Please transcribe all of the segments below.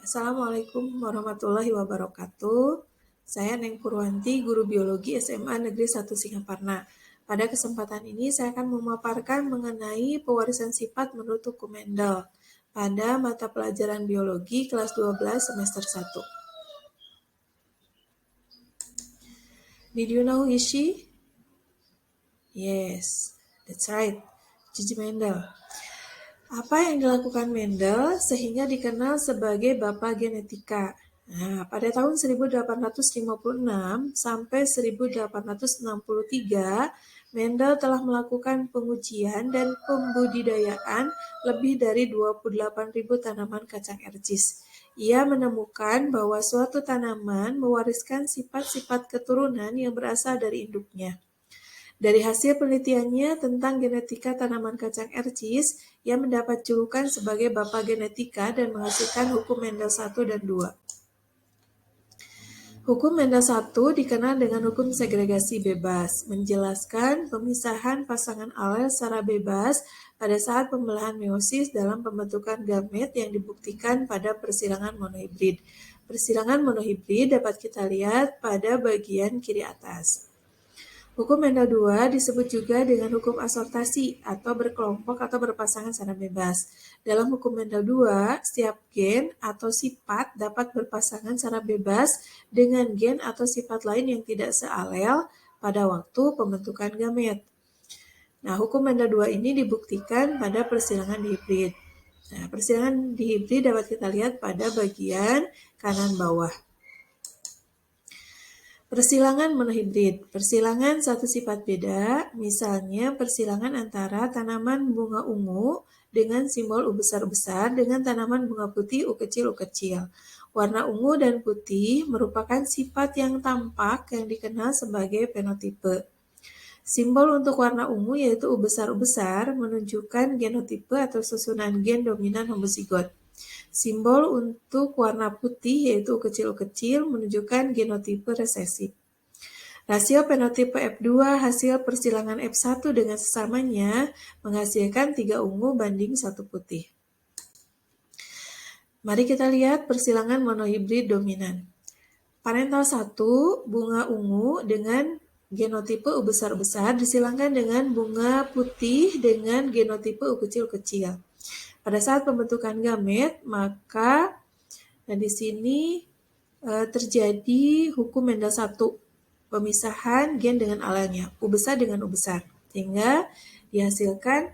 Assalamualaikum warahmatullahi wabarakatuh. Saya Neng Purwanti, guru biologi SMA Negeri 1 Singaparna. Pada kesempatan ini saya akan memaparkan mengenai pewarisan sifat menurut hukum Mendel pada mata pelajaran biologi kelas 12 semester 1. Did you know who is she? Yes, that's right. Gigi Mendel. Apa yang dilakukan Mendel sehingga dikenal sebagai Bapak Genetika? Nah, pada tahun 1856 sampai 1863, Mendel telah melakukan pengujian dan pembudidayaan lebih dari 28.000 tanaman kacang ercis. Ia menemukan bahwa suatu tanaman mewariskan sifat-sifat keturunan yang berasal dari induknya. Dari hasil penelitiannya tentang genetika tanaman kacang ercis, ia mendapat julukan sebagai Bapak Genetika dan menghasilkan hukum Mendel 1 dan 2. Hukum Mendel 1 dikenal dengan hukum segregasi bebas, menjelaskan pemisahan pasangan alel secara bebas pada saat pembelahan meiosis dalam pembentukan gamet yang dibuktikan pada persilangan monohibrid. Persilangan monohibrid dapat kita lihat pada bagian kiri atas. Hukum Mendel 2 disebut juga dengan hukum asortasi atau berkelompok atau berpasangan secara bebas. Dalam hukum Mendel 2, setiap gen atau sifat dapat berpasangan secara bebas dengan gen atau sifat lain yang tidak sealel pada waktu pembentukan gamet. Nah, hukum Mendel 2 ini dibuktikan pada persilangan dihibrid. Nah, persilangan dihibrid dapat kita lihat pada bagian kanan bawah. Persilangan monohibrid. Persilangan satu sifat beda, misalnya persilangan antara tanaman bunga ungu dengan simbol U besar-besar dengan tanaman bunga putih U kecil. Warna ungu dan putih merupakan sifat yang tampak yang dikenal sebagai fenotipe. Simbol untuk warna ungu yaitu U besar menunjukkan genotipe atau susunan gen dominan homozigot. Simbol untuk warna putih yaitu U kecil menunjukkan genotipe resesif. Rasio fenotipe F2 hasil persilangan F1 dengan sesamanya menghasilkan 3 ungu banding 1 putih. Mari kita lihat persilangan monohibrid dominan. Parental 1, bunga ungu dengan genotipe U besar disilangkan dengan bunga putih dengan genotipe U kecil. Pada saat pembentukan gamet, maka di sini terjadi hukum Mendel 1, pemisahan gen dengan alelnya, U besar dengan U besar, sehingga dihasilkan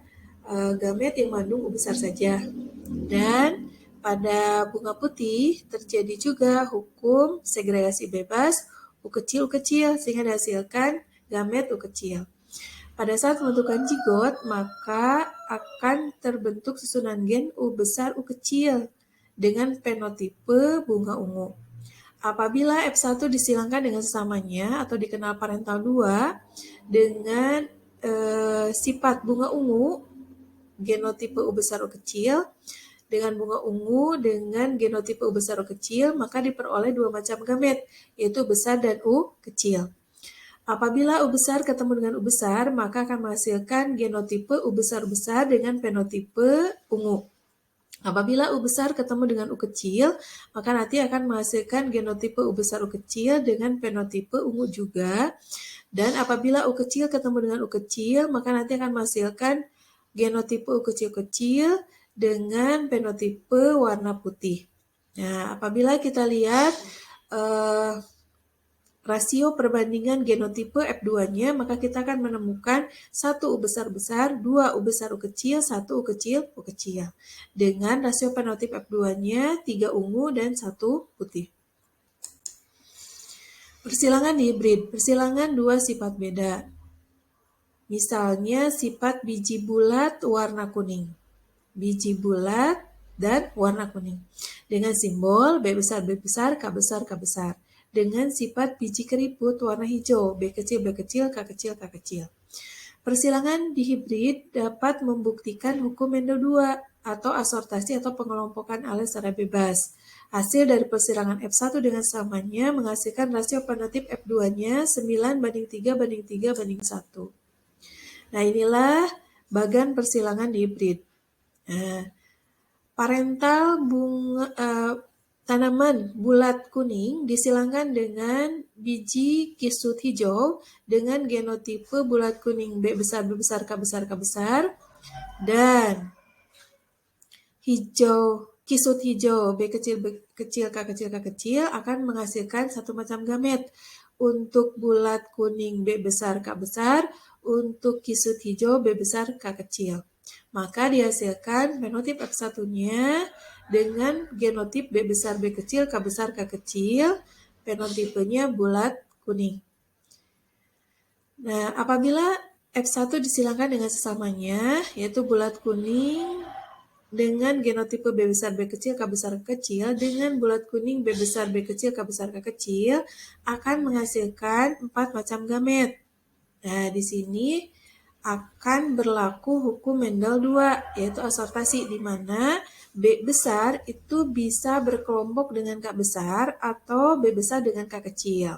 gamet yang mengandung U besar saja. Dan pada bunga putih terjadi juga hukum segregasi bebas U kecil, sehingga dihasilkan gamet U kecil. Pada saat pembentukan zigot, maka akan terbentuk susunan gen U besar U kecil dengan fenotipe bunga ungu. Apabila F1 disilangkan dengan sesamanya atau dikenal parental 2 dengan sifat bunga ungu genotipe U besar U kecil dengan bunga ungu dengan genotipe U besar U kecil, maka diperoleh 2 macam gamet, yaitu besar dan U kecil. Apabila U besar ketemu dengan U besar, maka akan menghasilkan genotipe U besar dengan fenotipe ungu. Apabila U besar ketemu dengan U kecil, maka nanti akan menghasilkan genotipe U besar U kecil dengan fenotipe ungu juga. Dan apabila U kecil ketemu dengan U kecil, maka nanti akan menghasilkan genotipe U kecil dengan fenotipe warna putih. Nah, apabila kita lihat rasio perbandingan genotipe F2-nya, maka kita akan menemukan 1 U besar, 2 U besar U kecil, 1 U kecil. Dengan rasio fenotip F2-nya 3 ungu dan 1 putih. Persilangan hibrid, persilangan 2 sifat beda. Misalnya sifat biji bulat warna kuning. Biji bulat dan warna kuning. Dengan simbol B besar, K besar. Dengan sifat biji keriput warna hijau, B kecil, K kecil. Persilangan dihibrid dapat membuktikan hukum Mendel 2 atau asortasi atau pengelompokan alel secara bebas. Hasil dari persilangan F1 dengan samanya menghasilkan rasio fenotip F2-nya 9:3:3:1. Nah, inilah bagan persilangan dihibrid. Parental bunga tanaman bulat kuning disilangkan dengan biji kisut hijau dengan genotipe bulat kuning B besar, B besar, K besar, K besar, dan kisut hijau B kecil, B kecil, K kecil, K kecil akan menghasilkan satu macam gamet. Untuk bulat kuning B besar, K besar, untuk kisut hijau B besar, K kecil. Maka dihasilkan fenotip F1-nya dengan genotip B besar, B kecil, K besar, K kecil, fenotipenya bulat kuning. Nah, apabila F1 disilangkan dengan sesamanya, yaitu bulat kuning dengan genotipe B besar, B kecil, K besar, K kecil, dengan bulat kuning B besar, B kecil, K besar, K kecil, akan menghasilkan 4 macam gamet. Nah, di sini akan berlaku hukum Mendel 2, yaitu asortasi, di mana B besar itu bisa berkelompok dengan K besar atau B besar dengan K kecil.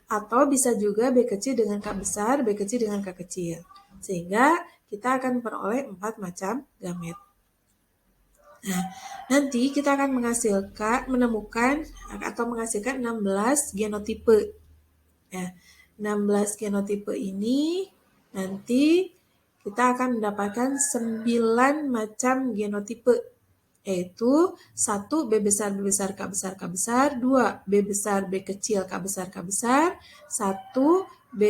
Atau bisa juga B kecil dengan K besar, B kecil dengan K kecil. Sehingga kita akan memperoleh 4 macam gamet. Nah, nanti kita akan menemukan atau menghasilkan 16 genotipe. Ya, 16 genotipe ini nanti kita akan mendapatkan 9 macam genotipe, yaitu 1 B besar, B besar, K besar, K besar, 2 B besar, B kecil, K besar, K besar, 1 B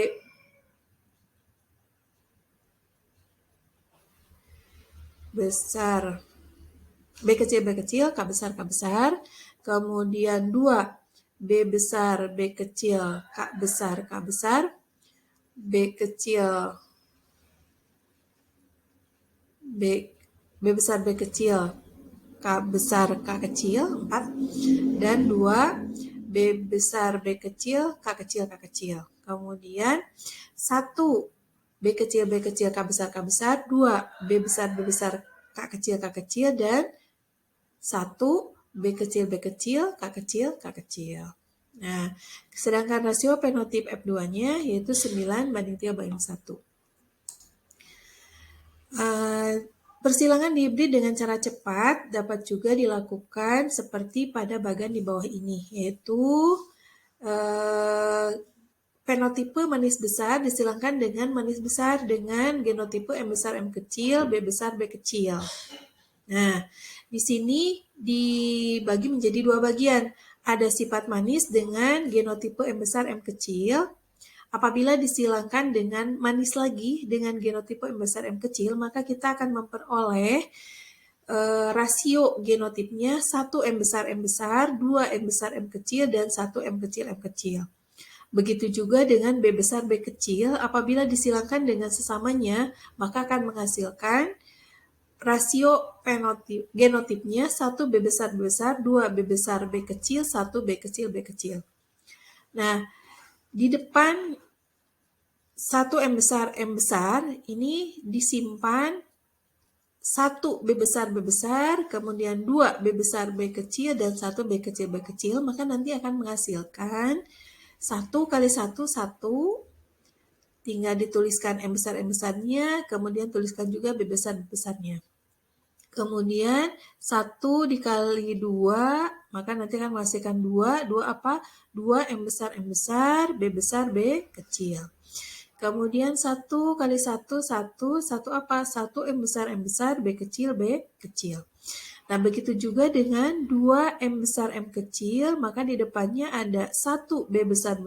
besar, B kecil, B kecil, K besar, K besar, kemudian 2 B besar, B kecil, K besar, K besar, B kecil, B besar, B kecil, K besar, K kecil, 4, dan 2 B besar, B kecil, K kecil, K kecil. Kemudian 1 B kecil, B kecil, K besar, K besar, 2 B besar, B besar, K kecil, K kecil, dan 1 B kecil, B kecil, K kecil, K kecil. Nah, sedangkan rasio fenotip F2-nya yaitu 9:3:1. Persilangan dihibrid dengan cara cepat dapat juga dilakukan seperti pada bagan di bawah ini, yaitu fenotipe manis besar disilangkan dengan manis besar dengan genotipe M besar, M kecil, B besar, B kecil. Nah, di sini dibagi menjadi 2 bagian. Ada sifat manis dengan genotipe M besar, M kecil. Apabila disilangkan dengan manis lagi dengan genotipe M besar, M kecil, maka kita akan memperoleh rasio genotipnya 1 M besar, 2 M besar, M kecil, dan 1 M kecil, M kecil. Begitu juga dengan B besar, B kecil, apabila disilangkan dengan sesamanya, maka akan menghasilkan rasio genotipnya 1 B besar, 2 B besar, B kecil, 1 B kecil, B kecil. Nah, di depan 1 M besar, ini disimpan 1 B besar, kemudian 2 B besar, B kecil, dan 1 B kecil, B kecil, maka nanti akan menghasilkan 1 kali 1, 1, tinggal dituliskan M besarnya, kemudian tuliskan juga B besarnya. Kemudian 1 dikali 2, maka nanti akan menghasilkan 2 apa? 2 M besar, B besar, B kecil. Kemudian 1 kali 1, 1 apa? 1 M besar, B kecil, B kecil. Nah, begitu juga dengan 2 M besar, M kecil, maka di depannya ada 1 B besar,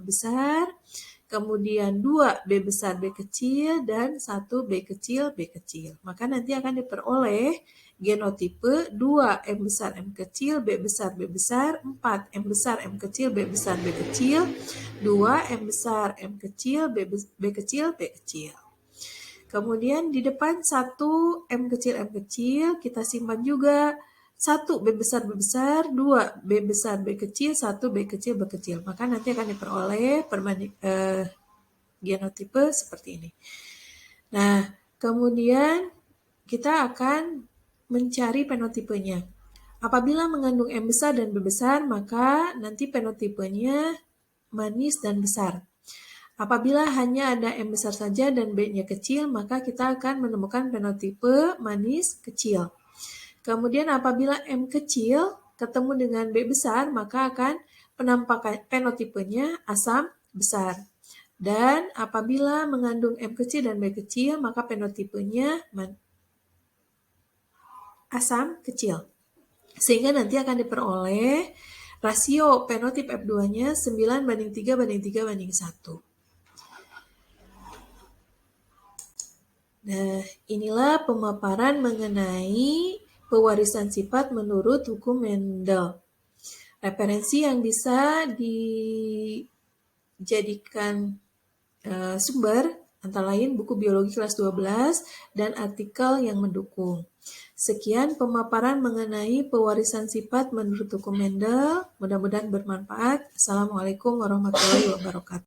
kemudian 2 B besar, B kecil, dan 1 B kecil, B kecil. Maka nanti akan diperoleh genotipe 2 M besar, M kecil, B besar, 4 M besar, M kecil, B besar, B kecil, 2 M besar, M kecil, B kecil, B kecil. Kemudian di depan 1 M kecil, kita simpan juga 1 B besar, 2 B besar, B kecil, 1 B kecil, B kecil. Maka nanti akan diperoleh genotipe seperti ini. Nah, kemudian kita akan mencari fenotipenya. Apabila mengandung M besar dan B besar, maka nanti fenotipenya manis dan besar. Apabila hanya ada M besar saja dan B-nya kecil, maka kita akan menemukan fenotipe manis kecil. Kemudian apabila M kecil, ketemu dengan B besar, maka akan penampakan fenotipenya asam besar. Dan apabila mengandung M kecil dan B kecil, maka fenotipenya asam kecil. Sehingga nanti akan diperoleh rasio fenotip F2-nya 9:3:3:1. Nah, inilah pemaparan mengenai pewarisan sifat menurut hukum Mendel. Referensi yang bisa dijadikan sumber antara lain buku biologi kelas 12 dan artikel yang mendukung. Sekian pemaparan mengenai pewarisan sifat menurut hukum Mendel. Mudah-mudahan bermanfaat. Assalamualaikum warahmatullahi wabarakatuh.